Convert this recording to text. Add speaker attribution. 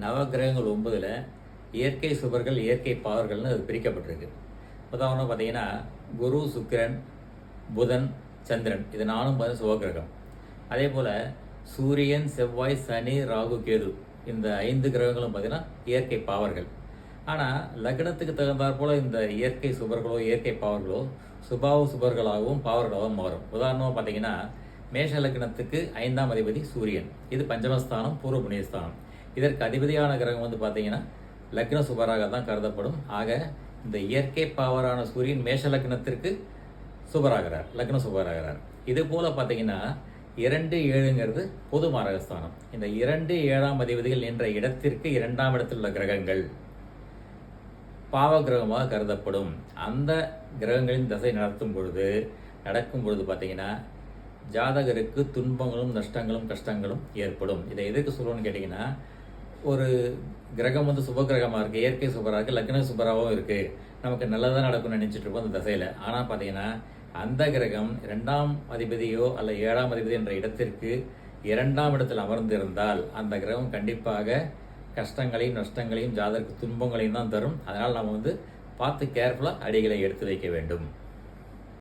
Speaker 1: நவகிரகங்கள் 9ல் இயற்கை சுபர்கள் இயற்கை பாவர்கள்னு அது பிரிக்கப்பட்டிருக்கு. உதாரணம் பார்த்தீங்கன்னா குரு, சுக்கிரன், புதன், சந்திரன் இது 4ம் பார்த்தீங்கன்னா சுபகிரகம். அதே போல் சூரியன், செவ்வாய், சனி, ராகு, கேது இந்த 5 கிரகங்களும் பார்த்தீங்கன்னா இயற்கை பாவர்கள். ஆனால் லக்னத்துக்கு தகுந்தாற் போல் இந்த இயற்கை சுபர்களோ இயற்கை பாவர்களோ சுபாவ சுபர்களாகவும் பாவர்களாகவும் மாறும். உதாரணமாக பார்த்தீங்கன்னா மேஷ லக்னத்துக்கு 5ஆம் அதிபதி சூரியன், இது பஞ்சமஸ்தானம், பூர்வ புண்ணியஸ்தானம். இதற்கு அதிபதியான கிரகம் வந்து பார்த்தீங்கன்னா லக்ன சுபராக தான் கருதப்படும். ஆக இந்த இயற்கை பாவரான சூரியன் மேஷ லக்னத்திற்கு சுபராகிறார், லக்ன சுபராகிறார். இது போல் பார்த்தீங்கன்னா 2, 7ங்கிறது பொது மாரகஸ்தானம். இந்த 2, 7ஆம் அதிபதிகள் என்ற இடத்திற்கு 2ஆம் இடத்தில் உள்ள கிரகங்கள் பாவ கிரகமாக கருதப்படும். அந்த கிரகங்களின் தசை நடக்கும் பொழுது பார்த்தீங்கன்னா ஜாதகருக்கு துன்பங்களும் நஷ்டங்களும் கஷ்டங்களும் ஏற்படும். இதை எதுக்கு சொல்லுவோன்னு கேட்டிங்கன்னா, ஒரு கிரகம் வந்து சுபகிரகமாக இருக்குது, இயற்கை சுபராக இருக்குது, லக்ன சுபராகவும் இருக்குது, நமக்கு நல்லதாக நடக்கும்னு நினச்சிட்டு இருப்போம் அந்த தசையில். ஆனால் பார்த்தீங்கன்னா அந்த கிரகம் 2ஆம் அதிபதியோ அல்ல 7ஆம் அதிபதி என்ற இடத்திற்கு 2ஆம் இடத்தில் அமர்ந்திருந்தால் அந்த கிரகம் கண்டிப்பாக கஷ்டங்களையும் நஷ்டங்களையும் ஜாதகருக்கு துன்பங்களையும் தான் தரும். அதனால் நம்ம வந்து பார்த்து கேர்ஃபுல்லாக அடிகளை எடுத்து வைக்க வேண்டும்.